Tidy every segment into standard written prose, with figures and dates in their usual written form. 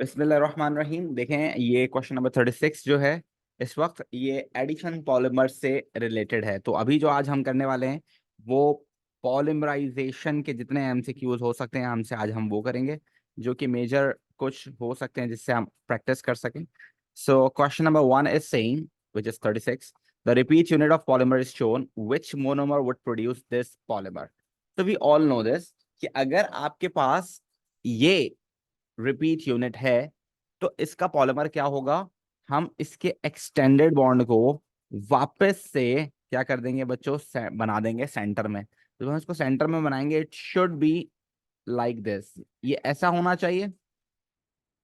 बिस्मिल्लाहिर्रहमानिर्रहीम। देखें, ये क्वेश्चन नंबर 36 जो है इस वक्त ये एडिशन पॉलीमर से रिलेटेड है। तो अभी जो आज हम करने वाले हैं वो पॉलीमराइजेशन के जितने एमसीक्यूज हो सकते हैं हमसे आज हम वो करेंगे, जो कि मेजर कुछ हो सकते हैं जिससे हम प्रैक्टिस कर सकें। So question number 1 is saying which is 36, the repeat unit of polymer is shown, which monomer would produce this polymer. तो वी ऑल नो दिस कि अगर आपके पास ये रिपीट यूनिट है तो इसका पॉलीमर क्या होगा, हम इसके एक्सटेंडेड बॉन्ड को वापस से क्या कर देंगे बच्चों, बना देंगे सेंटर में। तो हम इसको सेंटर में बनाएंगे, it should be like this, ये ऐसा होना चाहिए,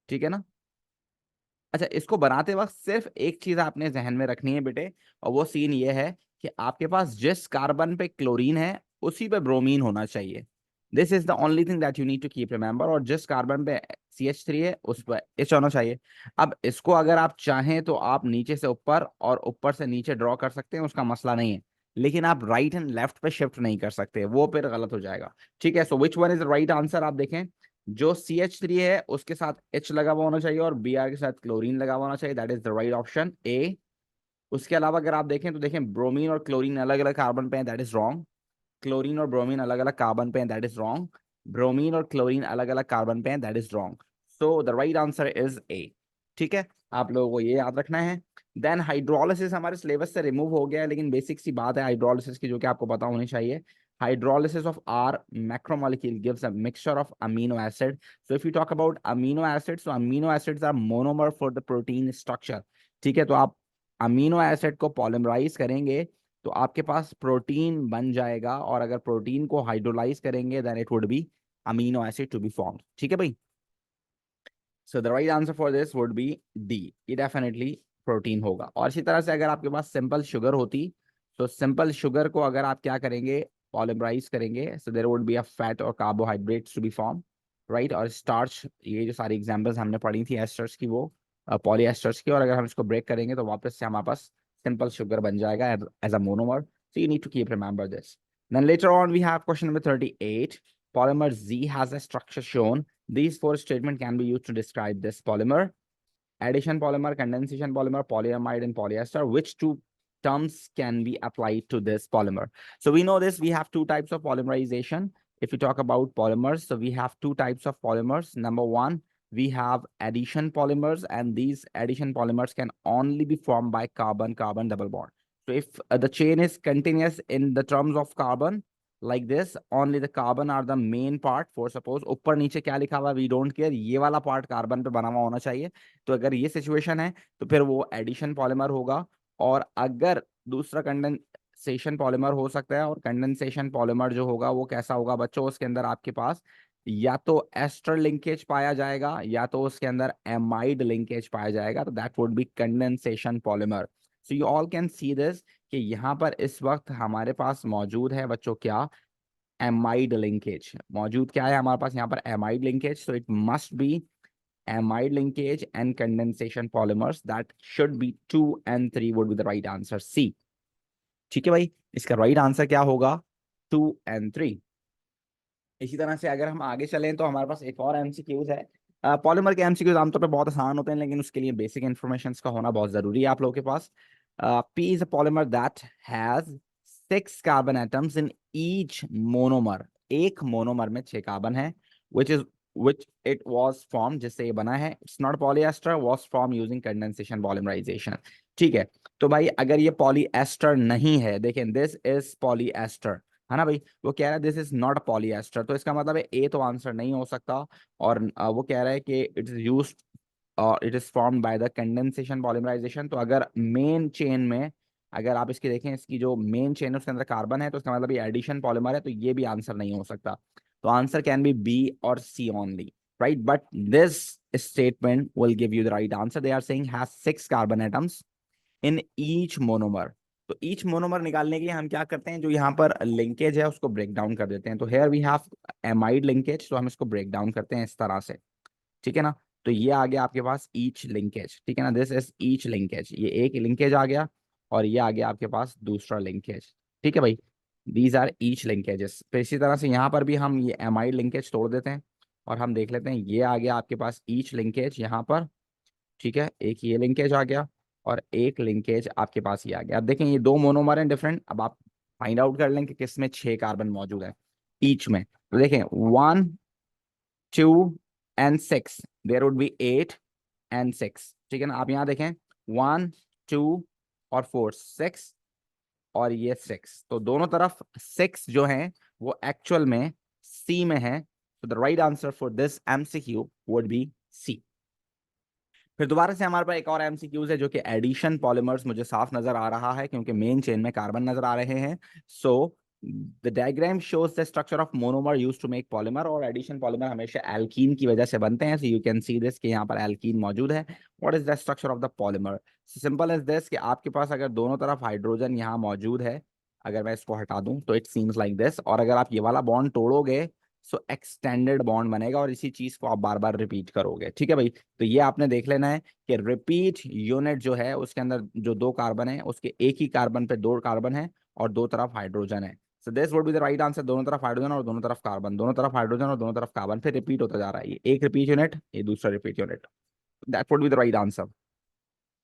ठीक है ना। अच्छा, इसको बनाते वक्त सिर्फ एक चीज आपने जहन में रखनी है बेटे, और वो सीन ये है कि आपके पास जिस कार्बन पे क्लोरीन है उसी पे ब्रोमीन होना चाहिए। This is the only thing that you need to keep remember. और जिस कार्बन पे CH3 है उस पर H होना चाहिए। अब इसको अगर आप चाहें तो आप नीचे से ऊपर और ऊपर से नीचे ड्रॉ कर सकते हैं, उसका मसला नहीं है, लेकिन आप राइट एंड लेफ्ट पे शिफ्ट नहीं कर सकते, वो फिर गलत हो जाएगा। ठीक है, so which one is the right answer, आप देखें जो CH3 है उसके साथ H लगा हुआ होना चाहिए और Br के साथ क्लोरीन लगा हुआ होना चाहिए, that is the right option A. उसके अलावा अगर आप देखें तो देखें ब्रोमीन और क्लोरीन अलग अलग कार्बन पे हैं, दैट इज रॉन्ग। क्लोरीन और ब्रोमीन अलग अलग कार्बन पे हैं, दैट इज रॉन्ग। ब्रोमीन और क्लोरीन अलग अलग कार्बन पे हैं, that is wrong. So the right answer is a. ठीक है, आप लोगों को ये याद रखना है। देन हाइड्रोलिसिस हमारे सिलेबस से रिमूव हो गया है, लेकिन बेसिक सी बात है हाइड्रोलिसिस की जो कि आपको पता होनी चाहिए। Hydrolysis of R macromolecule gives a mixture of amino acid. So if you talk about amino acids, so amino acids are monomer for the protein structure. ठीक है, तो आप अमीनो एसिड को पॉलिमराइज करेंगे तो आपके पास प्रोटीन बन जाएगा, और अगर प्रोटीन को हाइड्रोलाइज करेंगे then it would be amino acid to be formed. ठीक है भाई, so the right answer for this would be D, ये डेफिनेटली प्रोटीन होगा। और इसी तरह से अगर आपके पास सिंपल शुगर होती तो सिंपल शुगर को अगर आप क्या करेंगे, पॉलिमराइज करेंगे, so there would be a fat और carbohydrates to be form, right. और स्टार्च, ये जो सारी एग्जांपल्स हमने पढ़ी थी एस्टर्स की, वो पॉलीएस्टर्स की, और अगर हम इसको ब्रेक करेंगे तो वापस से हमारे पास सिंपल शुगर बन जाएगा as a monomer. So you need to keep remember this. Then later on we have question number 38, polymer Z has a structure shown. These four statements can be used to describe this polymer: addition polymer, condensation polymer, polyamide, and polyester. Which two terms can be applied to this polymer? So we know this, we have two types of polymerization. If we talk about polymers, so we have two types of polymers. Number one, we have addition polymers, and these addition polymers can only be formed by carbon-carbon double bond. So if the chain is continuous in the terms of carbon, like this, only the carbon are the main part. For suppose ऊपर नीचे क्या लिखा हुआ, we don't care, ये वाला part carbon पे बना हुआ होना चाहिए। तो अगर ये सिचुएशन है तो फिर वो एडिशन पॉलीमर होगा। और अगर दूसरा कंडेंसेशन पॉलीमर हो सकता है, और कंडेंसेशन पॉलीमर जो होगा वो कैसा होगा बच्चों, उसके अंदर आपके पास या तो एस्टर लिंकेज पाया जाएगा या तो उसके अंदर एमाइड लिंकेज पाया जाएगा, तो that would be condensation polymer. So you all can see this कि यहाँ पर इस वक्त हमारे पास मौजूद है बच्चों क्या, एमाइड लिंकेज मौजूद। क्या है हमारे पास यहाँ पर, amide linkage. So it must be amide linkage and condensation polymers, that should be 2 and 3 would be the right answer, C। ठीक है भाई, इसका राइट आंसर क्या होगा, 2 and 3। इसी तरह से अगर हम आगे चलें तो हमारे पास एक और एमसीक्यूज है। पॉलीमर के एमसीक्यूज आमतौर पे बहुत आसान होते हैं, लेकिन उसके लिए बेसिक इन्फॉर्मेशन का होना बहुत जरूरी है आप लोगों के पास। P is a polymer that has 6 carbon atoms in each monomer. एक मोनोमर में 6 कार्बन है, which is which it was formed, जिससे ये बना है। It's not polyester, was formed using condensation polymerization। ठीक है, तो भाई अगर ये पॉलीएस्टर नहीं है, देखें दिस इज पॉलीएस्टर, है ना भाई, वो कह रहा है दिस इज नॉट पॉलीएस्टर, तो इसका मतलब है ए तो आंसर नहीं हो सकता। और वो कह रहा है कि इट इज यूज और it is formed by the condensation polymerisation. तो अगर मेन चेन में अगर आप इसकी देखें, इसकी जो मेन चेन है उसके अंदर कार्बन है, तो इसका मतलब ये एडिशन पॉलीमर है, तो ये भी आंसर नहीं हो सकता। तो आंसर कैन बी बी और सी only, right? But this statement will give you the right answer. They are saying has 6 carbon atoms in each monomer। तो ईच मोनोमर निकालने के लिए हम क्या करते हैं, जो यहाँ पर लिंकेज है उसको ब्रेक डाउन कर देते हैं। तो here we have amide linkage, तो हम इसको ब्रेक डाउन करते हैं इस तरह से, ठीक है ना। तो ये आ गया आपके पास ईच लिंकेज, ठीक है ना, दिस इज ईच लिंकेज, ये एक लिंकेज आ गया, और ये आ गया आपके पास दूसरा लिंकेज। ठीक है भाई, दीज आर ईच लिंकेजेस। फिर इसी तरह से यहाँ पर भी हम ये एमाइड लिंकेज तोड़ देते हैं, और हम देख लेते हैं, ये आ गया आपके पास ईच लिंकेज यहाँ पर, ठीक है, एक ये लिंकेज आ गया और एक लिंकेज आपके पास ये आ गया। अब देखें ये दो मोनोमर हैं डिफरेंट, अब आप फाइंड आउट कर लें कि किस में 6 कार्बन मौजूद है ईच में। तो देखें 1 2 and 6, there would be 8 and 6, ठीक है ना। आप यहाँ देखें 1 2 और 4 6 और ये 6, तो दोनों तरफ 6 जो हैं वो एक्चुअल में सी में है। तो the right answer for this MCQ would be C. फिर दोबारा से हमारे पास एक और एमसीक्यूज है जो कि एडिशन पॉलीमर्स, मुझे साफ नजर आ रहा है क्योंकि मेन चेन में कार्बन नजर आ रहे हैं। So the diagram shows the structure of monomer used to make polymer, और एडिशन पॉलीमर हमेशा एल्कीन की वजह से बनते हैं। So you can see this कि यहाँ पर एल्कीन मौजूद है। What is the structure of the polymer? Simple as this कि आपके पास अगर दोनों तरफ हाइड्रोजन यहाँ मौजूद है, अगर मैं इसको हटा दूं तो इट सीम्स लाइक दिस, और अगर आप ये वाला बॉन्ड तोड़ोगे सो एक्सटेंडेड बॉन्ड बनेगा और इसी चीज को आप बार बार रिपीट करोगे, ठीक है भाई। तो ये आपने देख लेना है कि रिपीट यूनिट जो है उसके अंदर जो 2 कार्बन है उसके एक ही कार्बन पे 2 कार्बन है और 2 तरफ हाइड्रोजन है। So this would be the right answer, दोनों तरफ हाइड्रोजन और दोनों तरफ कार्बन, दोनों तरफ हाइड्रोजन और दोनों तरफ कार्बन, फिर रिपीट होता जा रहा है, ये एक रिपीट यूनिट, ये दूसरा repeat unit, that would be the right answer,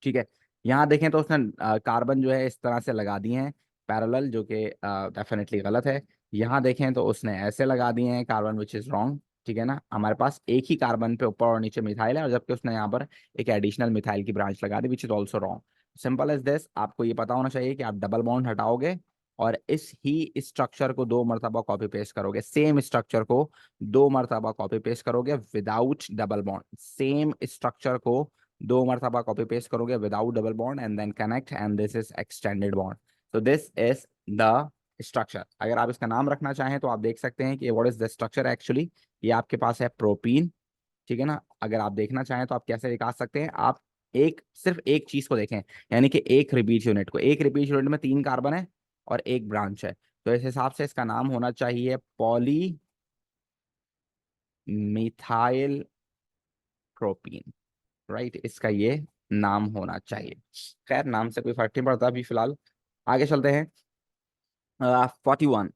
ठीक है। यहाँ देखें तो उसने कार्बन जो है इस तरह से लगा दिए हैं पैरेलल, जो कि डेफिनेटली गलत है। यहाँ देखें तो उसने ऐसे लगा दिए हैं कार्बन, विच इज रॉन्ग, ठीक है ना। हमारे पास एक ही कार्बन पे ऊपर और नीचे मिथाइल है, और जबकि उसने यहाँ पर एक एडिशनल मिथाइल की ब्रांच लगा दी, which is also wrong. Simple as this, आपको ये पता होना चाहिए कि आप डबल बॉन्ड हटाओगे और इस ही स्ट्रक्चर को 2 मरतबा कॉपी पेस्ट करोगे, सेम स्ट्रक्चर को 2 मरतबा कॉपी पेस्ट करोगे without double bond, same structure को 2 मरतबा कॉपी पेस्ट करोगे without double bond and then connect, and this is extended bond. तो दिस इज द स्ट्रक्चर। अगर आप इसका नाम रखना चाहें तो आप देख सकते हैं कि what is the structure actually. ये आपके पास है प्रोपीन, ठीक है ना। अगर आप देखना चाहें तो आप कैसे दिखा सकते हैं, आप सिर्फ एक चीज को देखें, यानी कि एक रिपीट यूनिट को, एक रिपीट यूनिट में 3 कार्बन है और एक ब्रांच है, तो इस हिसाब से इसका नाम होना चाहिए पॉली मिथाइल प्रोपीन, राइट, इसका ये नाम होना चाहिए। खैर नाम से कोई फर्क नहीं पड़ता अभी फिलहाल, आगे चलते हैं। 41.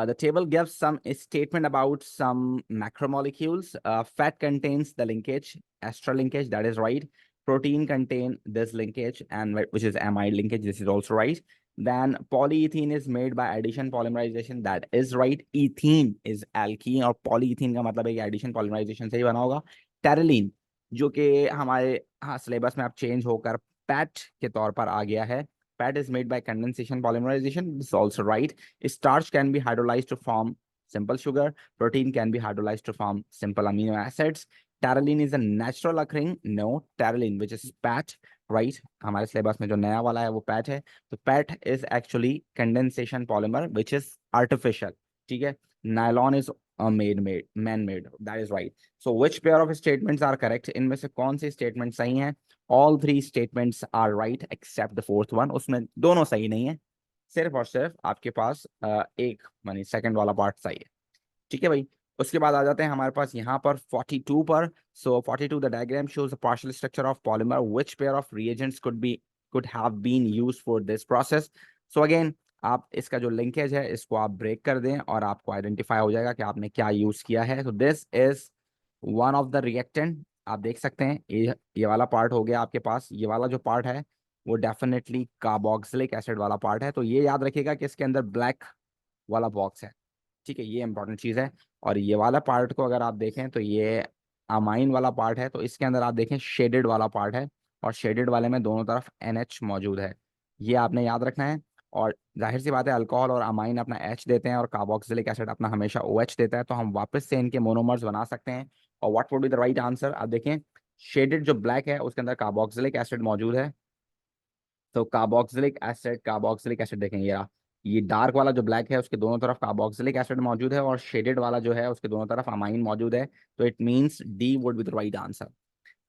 The table gives some statement about some macromolecules. Fat contains the linkage, ester linkage, that is right. Protein contain this linkage, and which is amide linkage, this is also right. Then polyethylene is made by addition polymerization, that is right. Ethene is alkene, और polyethylene का मतलब है कि addition polymerization से ही बना होगा। Terylene, जो कि हमारे सिलेबस में अब चेंज होकर पैट के तौर पर आ गया है। Fat is made by condensation polymerization. This is also right. Starch can be hydrolyzed to form simple sugar. Protein can be hydrolyzed to form simple amino acids. Terylene is a natural occurring. No, terylene, which is PAT, right? हमारे syllabus में जो नया वाला है वो PAT है। तो PAT is actually condensation polymer, which is artificial. ठीक है? Nylon is man-made. That is right. So which pair of statements are correct? इनमें से कौन सी स्टेटमेंट सही हैं? All 3 statements are right except the 4th one. उसमें दोनों सही नहीं है, सिर्फ और सिर्फ आपके पास एक मानी सेकंड वाला पार्ट सही है, ठीक है भाई। उसके बाद आ जाते हैं हमारे पास यहाँ पर 42 पर। So 42, the diagram shows the partial structure of polymer, which pair of reagents could have been used for this process. So again आप इसका जो लिंकेज है इसको आप ब्रेक कर दें और आपको आइडेंटिफाई हो जाएगा कि आपने क्या यूज किया है। तो this is one of the reactant, आप देख सकते हैं ये वाला पार्ट हो गया आपके पास, ये वाला जो पार्ट है वो डेफिनेटली कार्बोक्सिलिक एसिड वाला पार्ट है। तो ये याद रखिएगा कि इसके अंदर ब्लैक वाला बॉक्स है, ठीक है, ये इंपॉर्टेंट चीज़ है। और ये वाला पार्ट को अगर आप देखें तो ये अमाइन वाला पार्ट है, तो इसके अंदर आप देखें शेडेड वाला पार्ट है, और शेडेड वाले में दोनों तरफ NH मौजूद है, ये आपने याद रखना है। और जाहिर सी बात है अल्कोहल और अमाइन अपना H देते हैं और कार्बोक्सिलिक एसिड अपना हमेशा OH देता है, तो हम वापस से इनके मोनोमर्स बना सकते हैं। और what would be the right answer? आप देखें शेडेड जो ब्लैक है उसके अंदर कार्बोक्सिलिक एसिड मौजूद है, तो कार्बोक्सिलिक एसिड देखें ये डार्क वाला जो ब्लैक है उसके दोनों तरफ कार्बोक्सिलिक एसिड मौजूद है, और शेडेड वाला जो है उसके दोनों तरफ अमाइन मौजूद है। तो it means D would be the right answer,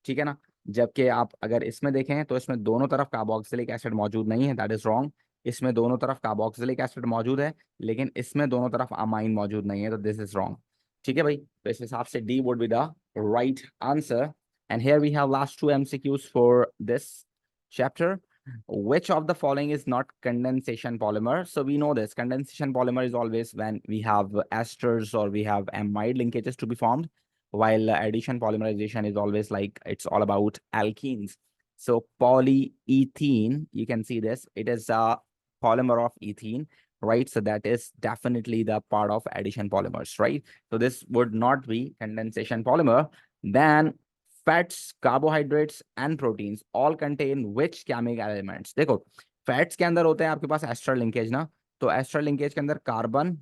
ठीक है ना। जबकि आप अगर इसमें देखें तो इसमें दोनों तरफ कार्बोक्सिलिक एसिड मौजूद नहीं है, दैट इज रॉन्ग। इसमें दोनों तरफ कार्बोक्सिलिक एसिड मौजूद है लेकिन इसमें दोनों तरफ अमाइन मौजूद नहीं है, तो दिस इज रॉन्ग, ठीक है भाई। तो इस हिसाब से D would be the right answer. And here we have last 2 MCQs for this chapter. Which of the following is not condensation polymer? So we know this condensation polymer is always when we have esters or we have amide linkages to be formed. while addition polymerization is always like it's all about alkenes. So polyethene, you can see this, it is a polymer of ethene, right? So that is definitely the part of addition polymers, right? So this would not be condensation polymer. Then fats, carbohydrates and proteins all contain which chemical elements? देखो fats के अंदर होते हैं आपके पास ester linkage ना, तो ester linkage के अंदर कार्बन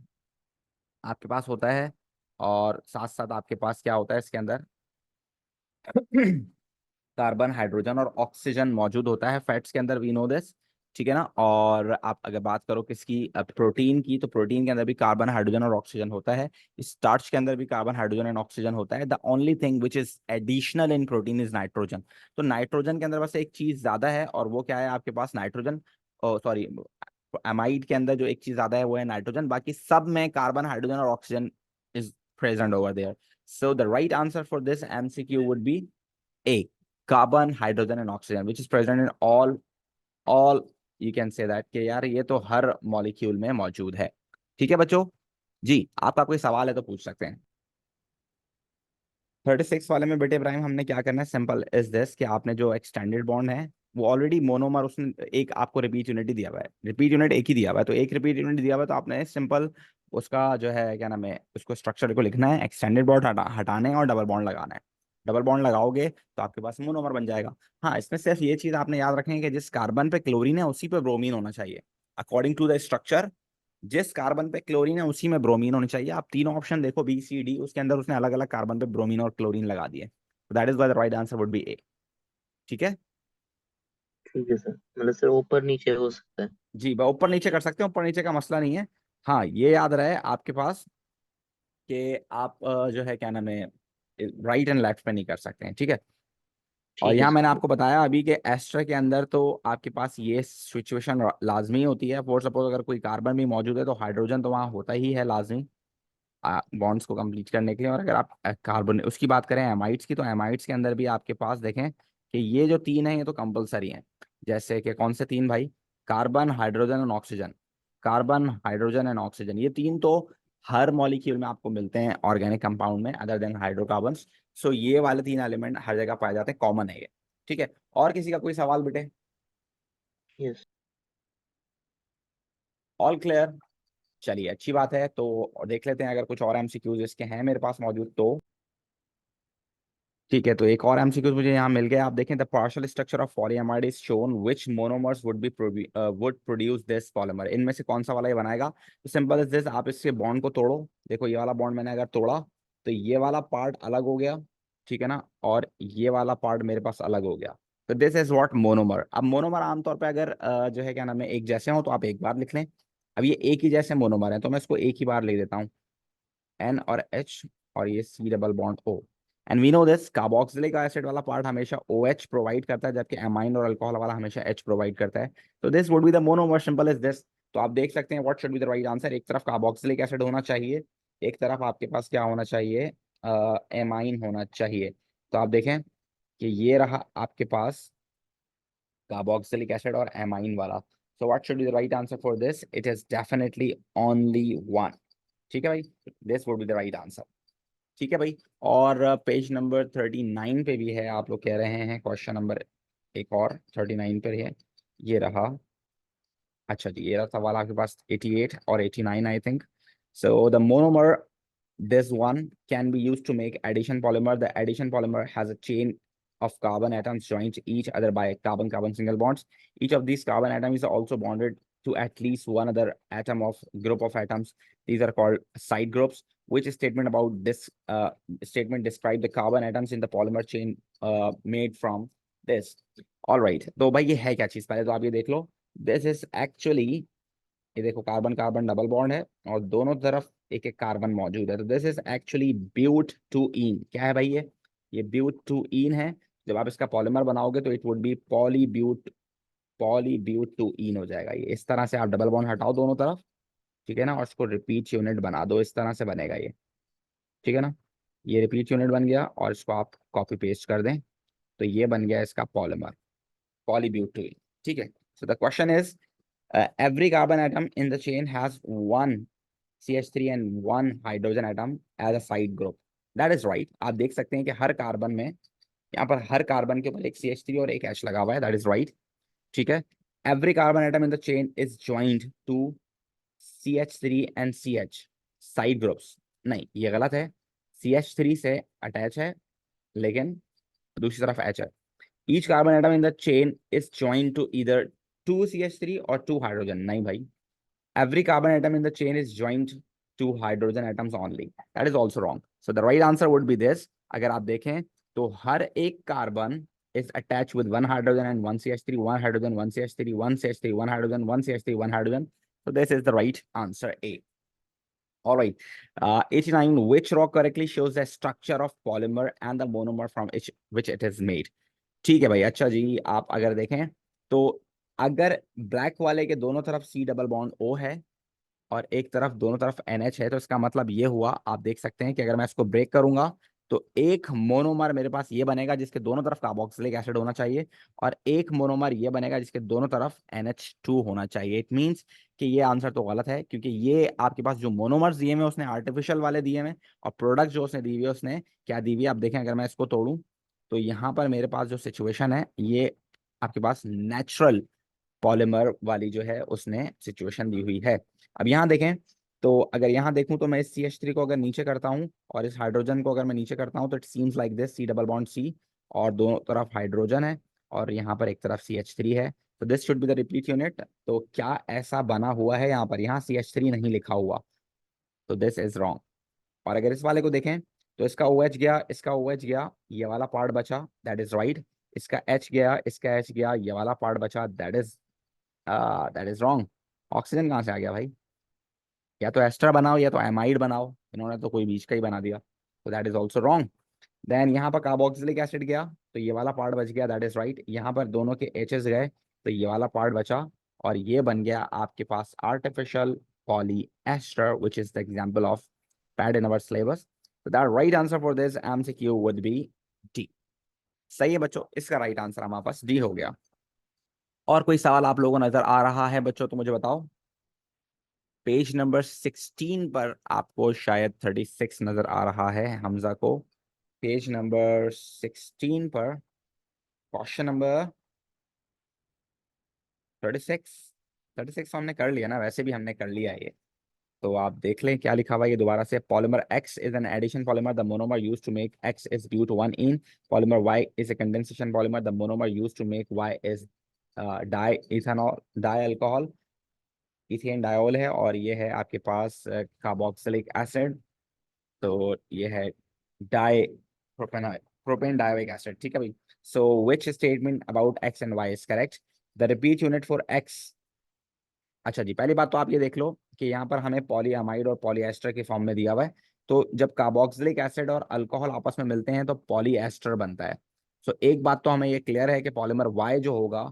आपके पास होता है, और साथ साथ आपके पास क्या होता है इसके अंदर कार्बन, हाइड्रोजन और ऑक्सीजन मौजूद होता है फैट्स के अंदर, वी नो दिस, ठीक है ना। और आप अगर बात करो किसकी, प्रोटीन की, तो प्रोटीन के अंदर भी कार्बन, हाइड्रोजन और ऑक्सीजन होता है। स्टार्च के अंदर भी कार्बन, हाइड्रोजन एंड ऑक्सीजन होता है। The only thing which is additional in protein is nitrogen. तो नाइट्रोजन के अंदर बस एक चीज ज्यादा है, और वो क्या है आपके पास, नाइट्रोजन, सॉरी, एमाइड के अंदर जो एक चीज ज्यादा है वो है नाइट्रोजन, बाकी सब में कार्बन, हाइड्रोजन और oxygen is present over there. So the right answer for this MCQ would be A, carbon, hydrogen and oxygen, which is present in all you can say that कि यार ये तो हर molecule में मौजूद है। ठीक है बच्चों, जी आपका कोई सवाल है तो पूछ सकते हैं। 36 वाले में बेटे इब्राहिम हमने क्या करना है, सिंपल इज दिस कि आपने जो एक्सटेंडेड बॉन्ड है वो ऑलरेडी मोनोमर, उसने एक आपको रिपीट यूनिट ही दिया हुआ है, रिपीट यूनिट एक ही दिया हुआ है, तो एक रिपीट यूनिट दिया हुआ है, तो आपने सिंपल उसका जो है क्या नाम है, उसको स्ट्रक्चर को लिखना है, एक्सटेंडेड बॉन्ड हटाने हैं और डबल बॉन्ड लगाना है। डबल बॉन्ड लगाओगे तो आपके पास मोनोमर बन जाएगा। हाँ, इसमें सिर्फ ये चीज आपने याद रखनी है कि जिस कार्बन पे क्लोरीन है उसी पे ब्रोमीन होना चाहिए, अकॉर्डिंग टू द स्ट्रक्चर। जिस कार्बन पे क्लोरीन है उसी में ब्रोमीन होनी चाहिए। आप तीनों ऑप्शन देखो, बी सी डी, उसके अंदर उसने अलग अलग कार्बन पे ब्रोमीन और क्लोरीन लगा दिए। That is why the right answer would be A. ठीक है ठीक है सर, मतलब सर ऊपर नीचे हो सकता है। जी, ऊपर नीचे कर सकते हैं, ऊपर नीचे का मसला नहीं है। हाँ, ये याद रहे आपके पास कि आप जो है क्या नाम है, राइट एंड लेफ्ट पे नहीं कर सकते हैं, ठीक है। और ठीक है यहाँ मैंने सर। आपको बताया अभी कि एस्टर के अंदर तो आपके पास ये सिचुएशन लाजमी होती है। फॉर सपोज अगर कोई कार्बन भी मौजूद है तो हाइड्रोजन तो वहाँ होता ही है लाजमी बॉन्ड्स को कंप्लीट करने के लिए। और अगर आप कार्बन उसकी बात करें एमाइड्स की, तो एमाइड्स के अंदर भी आपके पास देखें कि ये जो तीन है ये तो कंपलसरी हैं। जैसे कि कौन से तीन भाई, carbon, hydrogen and oxygen. Carbon, hydrogen and oxygen, ये तीन तो हर मॉलिक्यूल में आपको मिलते हैं ऑर्गेनिक कंपाउंड में, अदर देन हाइड्रोकार्बन्स। सो ये वाले तीन एलिमेंट हर जगह पाए जाते हैं, कॉमन है ये। ठीक है, और किसी का कोई सवाल बेटे? यस। All clear? चलिए अच्छी बात है, तो देख लेते हैं अगर कुछ और एमसीक्यूज इसके हैं मेरे पास मौजूद तो। ठीक है, तो एक और एमसीक्यू मुझे यहाँ मिल गया। आप देखें, the partial structure of polyamide is shown which monomers would produce this polymer. इनमें से कौन सा वाला ये बनाएगा? तो सिंपल इज दिस, आप इसके बॉन्ड को तोड़ो। देखो ये वाला बॉन्ड मैंने अगर तोड़ा तो ये वाला पार्ट अलग हो गया, ठीक है ना, और ये वाला पार्ट मेरे पास अलग हो गया। तो दिस इज व्हाट मोनोमर। अब मोनोमर आमतौर पर अगर जो है क्या नाम है एक जैसे हो तो आप एक बार लिख लें। अब ये एक ही जैसे मोनोमर है तो मैं इसको एक ही बार लिख देता हूँ, एन और एच, और ये C double bond O. And we know this, carboxylic acid वाला पार्ट हमेशा ओ एच प्रोवाइड करता है, जबकि एमाइन और अल्कोहल वाला हमेशा एच प्रोवाइड करता है। तो this would be the monomer, simple is this. तो आप देख सकते हैं what should be the right answer. एक तरफ कार्बोक्सिलिक एसिड होना चाहिए, एक तरफ आपके पास क्या होना चाहिए, एमाइन होना चाहिए। तो आप देखें कि ये रहा आपके पास कार्बोक्सिलिक एसिड और एमाइन वाला। So what should be the right answer for this? It is definitely only one. ठीक है भाई, this would be the right answer. ठीक है भाई। और पेज नंबर 39 पे भी है, आप लोग कह रहे हैं क्वेश्चन नंबर एक और 39 पे है, ये रहा। अच्छा जी, ये रहा सवाल आपके पास 88 और 89 I think. So the monomer, this one can be used to make addition polymer. The addition polymer has a chain of carbon atoms joined to each other by carbon-carbon single bonds. Each of these carbon atoms is also bonded to at least one other atom of group of atoms. These are called side groups. Which statement about this statement describe the carbon atoms in the polymer chain made from this? All right. तो भाई ये है क्या चीज, पहले तो आप ये देख लो। This is actually, ये देखो कार्बन कार्बन डबल बॉन्ड है और दोनों तरफ एक एक कार्बन मौजूद है, तो this is actually but two ene. क्या है भाई ये ब्यूट टू ईन है। जब आप इसका पॉलीमर बनाओगे तो it would be poly but two ene हो जाएगा। ये इस तरह से आप डबल बॉन्ड हटाओ दोनों तरफ, ठीक है ना, और इसको रिपीट यूनिट बना दो, इस तरह से बनेगा ये, ठीक है ना। ये रिपीट यूनिट बन गया और इसको आप कॉपी पेस्ट कर दें तो ये बन गया इसका पॉलीमर, पॉली ब्यूट टू ईन। ठीक है, so the question is, every carbon atom in the chain has one CH3 and one hydrogen atom as a side group. That is right. आप देख सकते हैं कि हर कार्बन में, यहाँ पर हर कार्बन के ऊपर एक CH3 और एक H लगा हुआ है, दैट इज राइट। ठीक है। Every carbon atom in the chain is joined to CH3 and CH side groups. नहीं, ये गलत है। CH3 से अटैच है, लेकिन दूसरी तरफ H है। Each carbon atom in the chain is joined to either 2 CH3 और 2 हाइड्रोजन। नहीं भाई, every carbon atom in the chain is joined to hydrogen atoms only. That is also wrong. So the right answer would be this. अगर आप देखें तो हर एक carbon is attached with 1 hydrogen and 1 CH3, 1 hydrogen, 1 CH3, 1 CH3, 1 hydrogen, 1 CH3, 1 hydrogen. So this is the right answer A. All right. 89. Which rock correctly shows the structure of polymer and the monomer from which it is made? ठीक है भाई। अच्छा जी, आप अगर देखें तो अगर black वाले के दोनों तरफ C डबल बॉन्ड O है और एक तरफ दोनों तरफ NH है, तो इसका मतलब ये हुआ, आप देख सकते हैं कि अगर मैं इसको ब्रेक करूंगा तो एक मोनोमर मेरे पास ये बनेगा जिसके दोनों तरफ कार्बोक्सिलिक एसिड होना चाहिए, और एक मोनोमर ये बनेगा जिसके दोनों तरफ NH2 होना चाहिए। इट मींस कि ये आंसर तो गलत है, क्योंकि ये आपके पास जो मोनोमर्स दिए हुए उसने आर्टिफिशियल वाले दिए हुए, और प्रोडक्ट जो उसने दी हुई है उसने क्या दी हुई है। आप देखें, अगर मैं इसको तोड़ूं तो यहाँ पर मेरे पास जो सिचुएशन है, ये आपके पास नेचुरल पॉलीमर वाली जो है उसने सिचुएशन दी हुई है। अब यहाँ देखें तो अगर यहाँ देखूं तो मैं इस CH3 को अगर नीचे करता हूँ और इस हाइड्रोजन को अगर मैं नीचे करता हूँ, तो it seems like this, C double bond C, और दोनों तरफ हाइड्रोजन है और यहाँ पर एक तरफ CH3 है। तो this should be the repeat unit. तो क्या ऐसा बना हुआ है यहाँ पर? यहाँ CH3 नहीं लिखा हुआ, तो दिस इज रॉन्ग। और अगर इस वाले को देखें तो इसका OH गया, इसका OH गया, ये वाला पार्ट बचा, दैट इज राइट। इसका H गया, इसका H गया, ये वाला पार्ट बचा, दैट इज रॉन्ग। ऑक्सीजन कहाँ से आ गया भाई? या तो एस्टर बनाओ या तो एमाइड बनाओ, इन्होंने तो कोई बीच का ही बना दिया, तो दैट इज ऑल्सो रॉन्ग। देन यहाँ पर कार्बोक्सिलिक एसिड गया, तो ये वाला पार्ट बच गया, दैट इज राइट। यहाँ पर दोनों के एचेस गए, तो ये वाला पार्ट बचा, और ये बन गया आपके पास artificial polyester, which is the example of pad in our syllabus. So that right answer for this MCQ would be D. सही है बच्चों, इसका राइट आंसर हमारे पास डी हो गया। और कोई सवाल आप लोगों को नजर आ रहा है बच्चों तो मुझे बताओ। पेज नंबर 16 पर आपको शायद 36 नजर आ रहा है हमजा को। पेज नंबर 16 पर क्वेश्चन नंबर 36। 36 तो हमने कर लिया ना, वैसे भी हमने कर लिया है ये। तो आप देख लें क्या लिखा हुआ है ये दोबारा से। Polymer X is an addition polymer, the monomer use to make X is but 1 ene. Polymer Y is a condensation polymer, the monomer use to make Y is di ethanol, di alcohol, ethane diol है, और ये है आपके पास carboxylic acid. तो ये है di propane propane dioic acid. ठीक है भाई। So which statement about X and Y is correct? The repeat unit for X। अच्छा जी, पहली बात तो आप ये देख लो कि यहाँ पर हमें पॉलीअमाइड और पॉलीएस्टर के फॉर्म में दिया हुआ है। तो जब कार्बोक्सिलिक एसिड और अल्कोहल आपस में मिलते हैं तो पॉलीएस्टर बनता है। सो एक बात तो हमें ये क्लियर है कि पॉलीमर Y जो होगा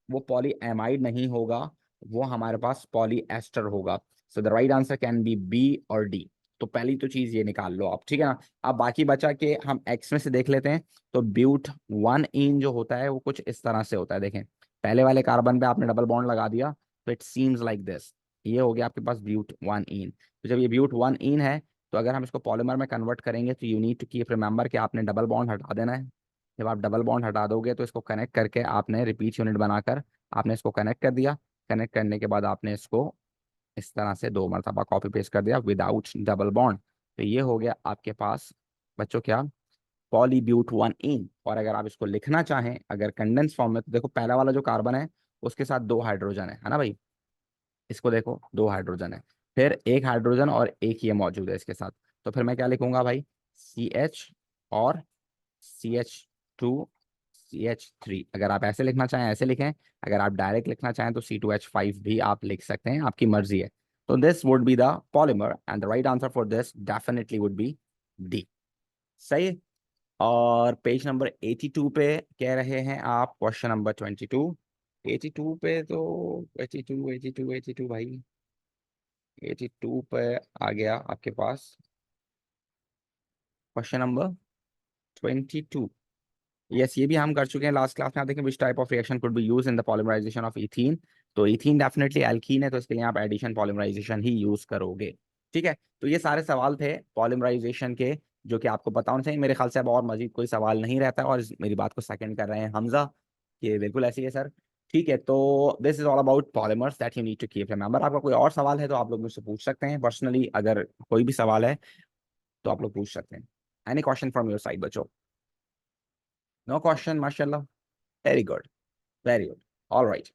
वो पॉलीएमाइड नहीं होगा, वो हमारे पास पॉलीएस्टर होगा। So the right answer can be B और डी। तो पहली तो चीज ये निकाल लो आप, ठीक है ना। अब बाकी बचा के हम एक्स में से देख लेते हैं। तो ब्यूट 1 इन जो होता है वो कुछ इस तरह से होता है। देखें, पहले वाले कार्बन पे आपने डबल बॉन्ड लगा दिया, तो इट सीम्स लाइक दिस। ये हो गया आपके पास ब्यूट 1 इन। तो जब ये ब्यूट 1 इन है, तो अगर हम इसको पॉलीमर में कन्वर्ट करेंगे तो you need to keep remember कि आपने डबल बॉन्ड हटा देना है। जब आप डबल बॉन्ड हटा दोगे तो इसको कनेक्ट करके आपने रिपीट यूनिट बनाकर आपने इसको कनेक्ट कर दिया। कनेक्ट करने के बाद आपने इसको इस तरह से 2 मरतबा कॉपी पेस्ट कर दिया विदाउट डबल बॉन्ड। तो ये हो गया आपके पास बच्चों क्या, पॉलीब्यूट 1 इन। और अगर आप इसको लिखना चाहें अगर कंडेंस फॉर्म में, तो देखो पहला वाला जो कार्बन है उसके साथ 2 हाइड्रोजन है ना भाई। इसको देखो 2 हाइड्रोजन है, फिर एक हाइड्रोजन और एक ये मौजूद है इसके साथ। तो फिर मैं क्या लिखूंगा भाई, CH और CH2 CH3। अगर आप ऐसे लिखना चाहें ऐसे लिखें, अगर आप डायरेक्ट लिखना चाहें तो C2H5 भी आप लिख सकते हैं, आपकी मर्जी है। तो this would be the polymer and the right answer for this definitely would be D. सही है। और पेज नंबर 82 पे कह रहे हैं आप क्वेश्चन नंबर 22। 82 पे तो 82 82 82 भाई, 82 पे आ गया आपके पास क्वेश्चन नंबर 22। यस, ये भी हम कर चुके हैं लास्ट क्लास में। आप देखें which type of reaction could be use in the polymerisation of ethene. तो इथीन डेफिनेटली एल्कीन है, तो इसके लिए आप एडिशन पॉलीमराइजेशन ही यूज करोगे। ठीक है। तो ये सारे सवाल थे पॉलीमराइजेशन के जो कि आपको पता होना चाहिए। मेरे ख्याल से अब और मजीद कोई सवाल नहीं रहता है, और मेरी बात को सेकंड कर रहे हैं हमजा कि बिल्कुल ऐसी है सर। ठीक है, तो this is all about polymers that you need to keep remember. आपका कोई और सवाल है तो आप लोग मुझसे पूछ सकते हैं पर्सनली, अगर कोई भी सवाल है तो आप लोग पूछ सकते हैं। Any question from your side बच्चों? नो क्वेश्चन, माशाल्लाह, very good, very good, all right.